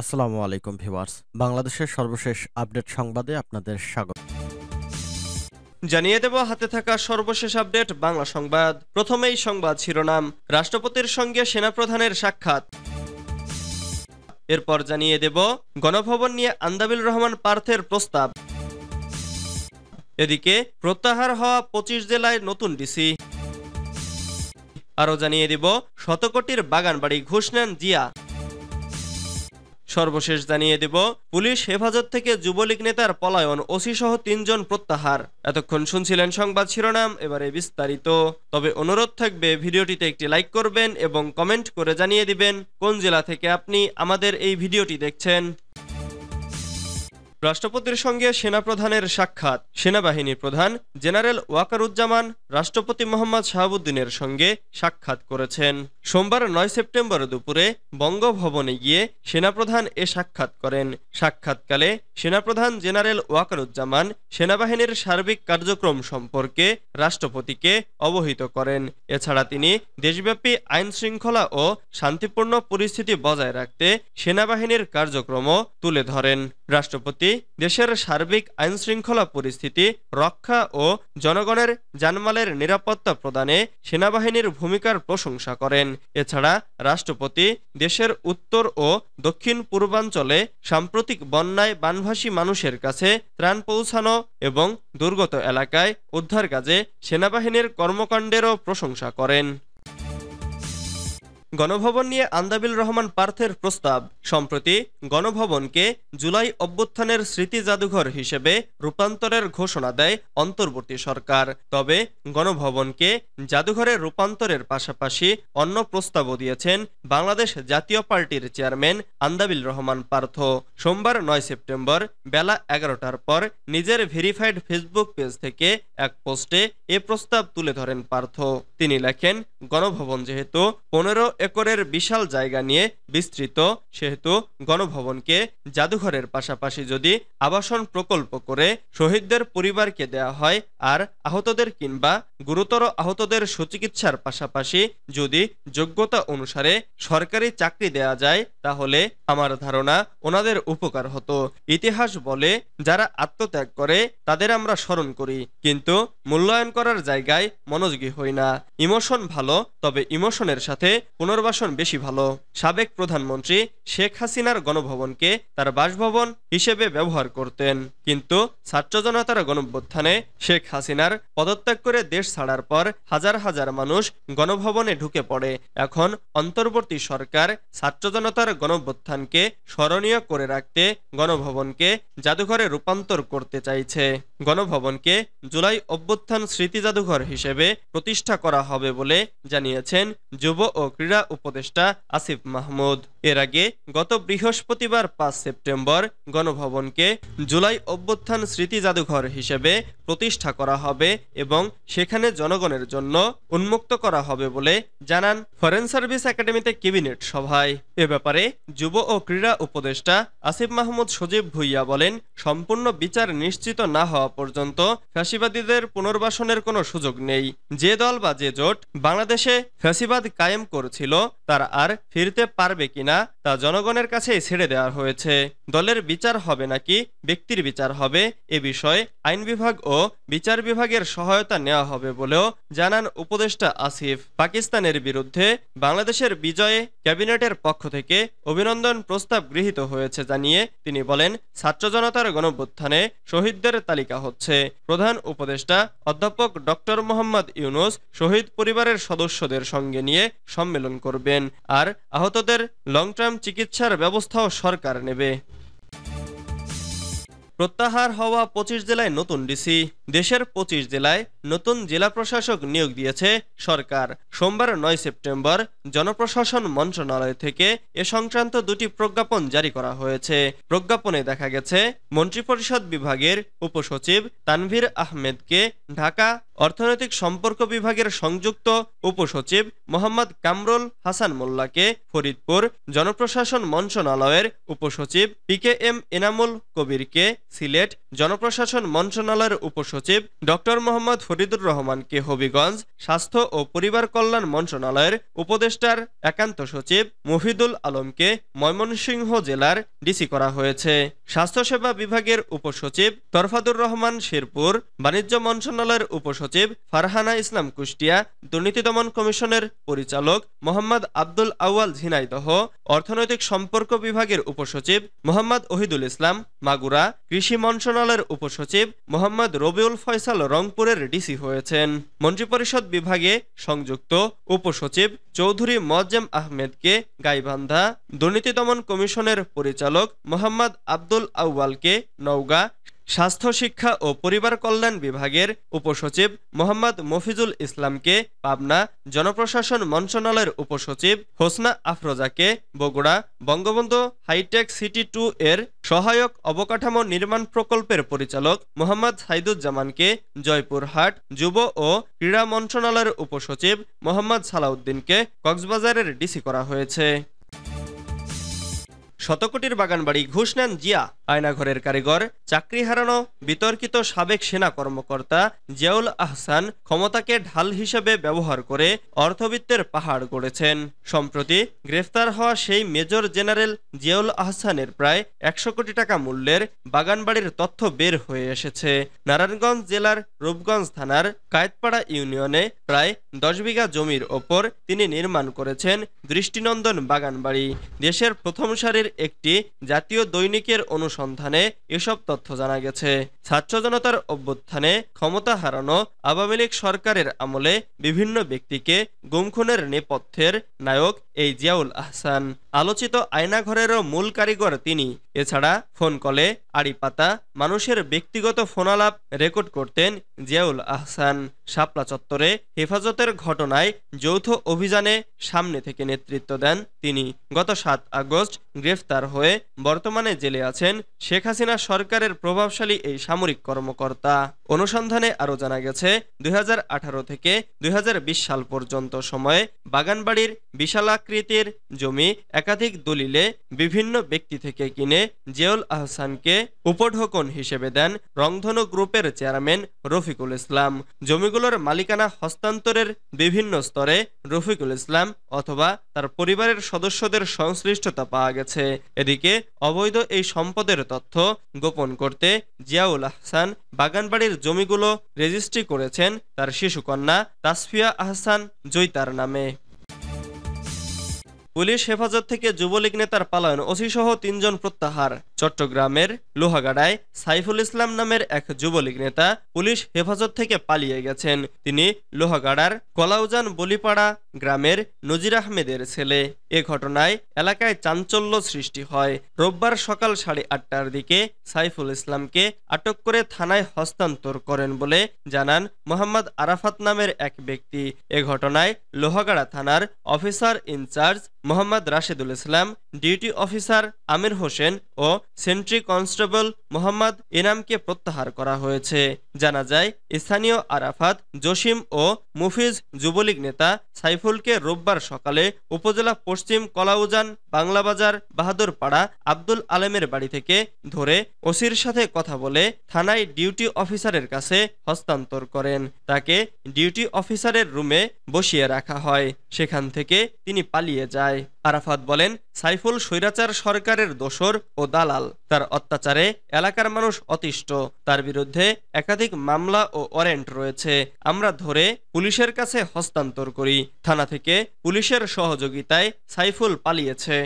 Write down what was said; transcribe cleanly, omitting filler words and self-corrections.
আসসালামু আলাইকুম ভিউয়ার্স। বাংলাদেশের সর্বশেষ আপডেট সংবাদে আপনাদের স্বাগত। জানিয়ে দেব হাতে থাকা সর্বশেষ আপডেট বাংলা সংবাদ। প্রথমেই সংবাদ শিরোনাম, রাষ্ট্রপতির সঙ্গে সেনাপ্রধানের সাক্ষাৎ। এরপর জানিয়ে দেব গণভবন নিয়ে আন্দাবিল রহমান পার্থের প্রস্তাব। এদিকে প্রত্যাহার হওয়া ২৫ জেলায় নতুন ডিসি। আরও জানিয়ে দেব শতকোটির বাগানবাড়ি ঘুষ নেন জিয়া। সর্বশেষ জানিয়ে দেব পুলিশ হেফাজত থেকে যুবলীগ নেতার পলায়ন, ওসি সহ ৩ জন প্রত্যাহার। এতক্ষণ শুনছিলেন সংবাদ শিরোনাম, এবারে বিস্তারিত। তবে অনুরোধ থাকবে ভিডিওটিতে একটি লাইক করবেন এবং কমেন্ট করে জানিয়ে দিবেন কোন জেলা থেকে আপনি আমাদের এই ভিডিওটি দেখছেন। রাষ্ট্রপতির সঙ্গে সেনাপ্রধানের সাক্ষাৎ। সেনাবাহিনী প্রধান জেনারেল ওয়াকারুজ্জামান রাষ্ট্রপতি মোহাম্মদ শাহাবুদ্দিনের সঙ্গে সাক্ষাৎ করেছেন। সোমবার ৯ সেপ্টেম্বর দুপুরে বঙ্গভবনে গিয়ে সেনাপ্রধান এ সাক্ষাৎ করেন। সাক্ষাৎকালে সেনাপ্রধান জেনারেল ওয়াকারুজ্জামান সেনাবাহিনীর সার্বিক কার্যক্রম সম্পর্কে রাষ্ট্রপতিকে অবহিত করেন। এছাড়া তিনি দেশব্যাপী আইন শৃঙ্খলা ও শান্তিপূর্ণ পরিস্থিতি বজায় রাখতে সেনাবাহিনীর কার্যক্রমও তুলে ধরেন। রাষ্ট্রপতি দেশের সার্বিক আইন শৃঙ্খলা পরিস্থিতি রক্ষা ও জনগণের জানমালের নিরাপত্তা প্রদানে সেনাবাহিনীর ভূমিকার প্রশংসা করেন। এছাড়া রাষ্ট্রপতি দেশের উত্তর ও দক্ষিণ পূর্বাঞ্চলে সাম্প্রতিক বন্যায় বানভাসী মানুষের কাছে ত্রাণ পৌঁছানো এবং দুর্গত এলাকায় উদ্ধার কাজে সেনাবাহিনীর কর্মকাণ্ডেরও প্রশংসা করেন। গণভবন নিয়ে আন্দাবিল রহমান পার্থের প্রস্তাব। সম্প্রতি গণভবনকে জুলাই অভ্যুত্থানের স্মৃতি জাদুঘর হিসেবে রূপান্তরের ঘোষণা দেয় অন্তর্বর্তী সরকার। তবে গণভবনকে জাদুঘরে রূপান্তরের পাশাপাশি অন্য প্রস্তাবও দিয়েছেন বাংলাদেশ জাতীয় পার্টির চেয়ারম্যান আন্দাবিল রহমান পার্থ। সোমবার ৯ সেপ্টেম্বর বেলা ১১টার পর নিজের ভেরিফাইড ফেসবুক পেজ থেকে এক পোস্টে এ প্রস্তাব তুলে ধরেন পার্থ। তিনি লেখেন, গণভবন যেহেতু ১৫ একরের বিশাল জায়গা নিয়ে বিস্তৃত, সেহেতু গণভবনকে জাদুঘরের পাশাপাশি যদি আবাসন প্রকল্প করে শহীদদের পরিবারকে দেয়া হয়, আর আহতদের কিংবা গুরুতর আহতদের সুচিকিৎসার পাশাপাশি যদি যোগ্যতা অনুসারে সরকারি চাকরি দেয়া যায়, তাহলে আমার ধারণা ওনাদের উপকার হতো। ইতিহাস বলে যারা আত্মত্যাগ করে তাদের আমরা স্মরণ করি, কিন্তু মূল্যায়ন করার জায়গায় মনোযোগী হই না। ইমোশন ভালো, তবে ইমোশনের সাথে পুনর্বাসন বেশি ভালো। সাবেক প্রধানমন্ত্রী শেখ হাসিনার গণভবনকে তার বাসভবন হিসেবে ব্যবহার করতেন, কিন্তু ছাত্র জনতার গণঅভ্যুত্থানে শেখ হাসিনার পদত্যাগ করে দেশ ছাড়ার পর হাজার হাজার মানুষ গণভবনে ঢুকে পড়ে। এখন অন্তর্বর্তী সরকার ছাত্র জনতার গণঅভ্যুত্থানকে স্মরণীয় করে রাখতে গণভবনকে জাদুঘরে রূপান্তর করতে চাইছে। গণভবনকে জুলাই অভ্যুত্থান স্মৃতি জাদুঘর হিসেবে প্রতিষ্ঠা করা হবে বলে জানিয়েছেন যুব ও ক্রীড়া উপদেষ্টা আসিফ মাহমুদ। এর আগে গত বৃহস্পতিবার ৫ সেপ্টেম্বর গণভবনকে জুলাই অভ্যুত্থান স্মৃতি জাদুঘর হিসেবে প্রতিষ্ঠা করা হবে এবং সেখানে জনগণের জন্য উন্মুক্ত করা হবে বলে জানান ফরেন সার্ভিস একাডেমিতে ক্যাবিনেট সভায়। এ ব্যাপারে যুব ও ক্রীড়া উপদেষ্টা আসিফ মাহমুদ সজীব ভুইয়া বলেন, সম্পূর্ণ বিচার নিশ্চিত না হওয়া পর্যন্ত ফ্যাসিবাদীদের পুনর্বাসনের কোনো সুযোগ নেই। যে দল বা যে জোট বাংলাদেশে ফ্যাসিবাদ কায়েম করেছিল তারা আর ফিরতে পারবে কিনা তা জনগণের কাছেই ছেড়ে দেওয়া হয়েছে। দলের বিচার হবে নাকি ব্যক্তির বিচার হবে, এ বিষয়ে আইন বিভাগ ও বিচার বিভাগের সহায়তা নেওয়া হবে বলেও জানান উপদেষ্টা আসিফ। পাকিস্তানের বিরুদ্ধে বাংলাদেশের বিজয়ে ক্যাবিনেটের পক্ষ থেকে অভিনন্দন প্রস্তাব গৃহীত হয়েছে জানিয়ে তিনি বলেন, ছাত্র জনতার গণঅভ্যুত্থানে শহীদদের তালিকা হচ্ছে। প্রধান উপদেষ্টা অধ্যাপক ডক্টর মোহাম্মদ ইউনূস শহীদ পরিবারের সদস্যদের সঙ্গে নিয়ে সম্মেলন করবেন, আর আহতদের লং টার্ম চিকিৎসার ব্যবস্থাও সরকার নেবে। প্রত্যাহার হওয়া ২৫ জেলায় নতুন ডিসি। দেশের ২৫ জেলায় নতুন জেলা প্রশাসক নিয়োগ দিয়েছে সরকার। সোমবার ৯ সেপ্টেম্বর জনপ্রশাসন মন্ত্রণালয় থেকে এ সংক্রান্ত দুটি প্রজ্ঞাপন জারি করা হয়েছে। প্রজ্ঞাপনে দেখা গেছে, মন্ত্রিপরিষদ বিভাগের উপসচিব তানভীর আহমেদকে ঢাকা, অর্থনৈতিক সম্পর্ক বিভাগের সংযুক্ত উপসচিব মোহাম্মদ কামরুল হাসান মোল্লাকে ফরিদপুর, জনপ্রশাসন মন্ত্রণালয়ের উপসচিব PKM এনামুল কবিরকে সিলেট, জনপ্রশাসন মন্ত্রণালয়ের উপসচিব ডক্টর মোহাম্মদ ফরিদুর রহমানকে হবিগঞ্জ, স্বাস্থ্য ও পরিবার কল্যাণ মন্ত্রণালয়ের উপদেষ্টার একান্ত সচিব মফিদুল আলমকে ময়মনসিংহ জেলার ডিসি করা হয়েছে। স্বাস্থ্যসেবা বিভাগের উপসচিব তরফাদুর রহমান শেরপুর, বাণিজ্য মন্ত্রণালয়ের উপসচিব ফারহানা ইসলাম কুষ্টিয়া, দুর্নীতি দমন কমিশনের পরিচালক মোহাম্মদ আব্দুল আউয়াল ঝিনাইদহ, অর্থনৈতিক সম্পর্ক বিভাগের উপসচিব মোহাম্মদ ওহিদুল ইসলাম মাগুরা, কৃষি মন্ত্রণালয়ের উপসচিব মোহাম্মদ রবিউল ফয়সাল রংপুরের ডিসি হয়েছেন। মন্ত্রিপরিষদ বিভাগে সংযুক্ত উপসচিব চৌধুরী মোয়াজ্জেম আহমেদকে গাইবান্ধা, দুর্নীতি দমন কমিশনের পরিচালক মোহাম্মদ আব্দুল আউয়ালকে নওগাঁ, স্বাস্থ্য শিক্ষা ও পরিবার কল্যাণ বিভাগের উপসচিব মোহাম্মদ মফিজুল ইসলামকে পাবনা, জনপ্রশাসন মন্ত্রণালয়ের উপসচিব হোসনা আফরোজাকে বগুড়া, বঙ্গবন্ধু হাইটেক সিটি 2 এর সহায়ক অবকাঠামো নির্মাণ প্রকল্পের পরিচালক মোহাম্মদ সাইদুজ্জামানকে জয়পুরহাট, যুব ও ক্রীড়া মন্ত্রণালয়ের উপসচিব মোহাম্মদ সালাউদ্দিনকে কক্সবাজারের ডিসি করা হয়েছে। শতকোটির বাগানবাড়ি ঘুষ নেন জিয়া, আয়নাঘরের কারিগর, চাকরি হারানো বিতর্কিত সাবেক সেনা কর্মকর্তা জিয়াউল আহসান ক্ষমতাকে ঢাল হিসেবে ব্যবহার করে অর্থবিত্তের পাহাড় গড়েছেন। সম্প্রতি গ্রেফতার হওয়া সেই মেজর জেনারেল জিয়াউল আহসানের প্রায় ১০০ কোটি টাকা মূল্যের বাগানবাড়ির তথ্য বের হয়ে এসেছে। নারায়ণগঞ্জ জেলার রূপগঞ্জ থানার কায়েতপাড়া ইউনিয়নে প্রায় ১০ বিঘা জমির ওপর তিনি নির্মাণ করেছেন দৃষ্টিনন্দন বাগানবাড়ি। দেশের প্রথম সারির একটি জাতীয় দৈনিকের অনুসন্ধানে এসব তথ্য জানা গেছে। ছাত্র জনতার অভ্যুত্থানে ক্ষমতা হারানো আওয়ামী লীগ সরকারের আমলে বিভিন্ন ব্যক্তিকে গুমখুনের নেপথ্যের নায়ক এই জিয়াউল আহসান। আলোচিত আয়নাঘরেরও মূল কারিগর তিনি। এছাড়া ফোন কলে আড়িপাতা মানুষের ব্যক্তিগত ফোনালাপ রেকর্ড করতেন জিয়াউল আহসান। শাপলা চত্বরে হেফাজতের ঘটনায় যৌথ অভিযানে সামনে থেকে নেতৃত্ব দেন তিনি। গত ৭ আগস্ট গ্রেফতার হয়ে বর্তমানে জেলে আছেন শেখ হাসিনা সরকারের প্রভাবশালী এই সামরিক কর্মকর্তা। অনুসন্ধানে আরও জানা গেছে ২০১৮ থেকে ২০২০ সাল পর্যন্ত সময়ে বাগানবাড়ির বিশালাকৃতির জমি একাধিক দলিলে বিভিন্ন ব্যক্তি থেকে কিনে জিয়াউল আহসানকে উপঢৌকন হিসেবে দেন রংধনু গ্রুপের চেয়ারম্যান রফিকুল ইসলাম। জমিগুলোর মালিকানা হস্তান্তরের বিভিন্ন স্তরে রফিকুল ইসলাম অথবা তার পরিবারের সদস্যদের সংশ্লিষ্টতা পাওয়া গেছে। এদিকে অবৈধ এই সম্পদের তথ্য গোপন করতে জিয়াউল আহসান বাগানবাড়ির জমিগুলো রেজিস্ট্রি করেছেন তার শিশুকন্যা তাসফিয়া আহসান জয়িতার নামে। পুলিশ হেফাজত থেকে যুবলীগ নেতার পালায়ন, ওসিসহ ৩ জন প্রত্যাহার। চট্টগ্রামের লোহাগাড়ায় সাইফুল ইসলাম নামের এক যুবলীগ নেতা পুলিশ হেফাজত থেকে পালিয়ে গেছেন। তিনি লোহাগাড়ার কলাউজান বলিপাড়া গ্রামের নজির আহমেদের ছেলে। এ ঘটনায় এলাকায় চাঞ্চল্য সৃষ্টি হয়। রোববার সকাল 8:30টার দিকে সাইফুল ইসলামকে আটক করে থানায় হস্তান্তর করেন বলে জানান মোহাম্মদ আরাফাত নামের এক ব্যক্তি। এ ঘটনায় লোহাগাড়া থানার officer in charge Mohammad Rashedul Islam, duty officer Amir Hossain ও সেন্ট্রি কনস্টেবল মোহাম্মদ ইনামকে প্রত্যাহার করা হয়েছে। জানা যায় স্থানীয় আরাফাত, জসিম ও মুফিজ যুবলীগ নেতা সাইফুলকে রোববার সকালে উপজেলা পশ্চিম কলাউজান বাংলাবাজার বাহাদুরপাড়া আব্দুল আলেমের বাড়ি থেকে ধরে ওসির সাথে কথা বলে থানায় ডিউটি অফিসারের কাছে হস্তান্তর করেন। তাকে ডিউটি অফিসারের রুমে বসিয়ে রাখা হয়। সেখান থেকে তিনি পালিয়ে যায়। আরাফাত বলেন, সাইফুল স্বৈরাচার সরকারের দোসর ও দালাল। তার অত্যাচারে এলাকার মানুষ অতিষ্ঠ। তার বিরুদ্ধে একাধিক মামলা ও ওয়ারেন্ট রয়েছে। আমরা ধরে পুলিশের কাছে হস্তান্তর করি। থানা থেকে পুলিশের সহযোগিতায় সাইফুল পালিয়েছে।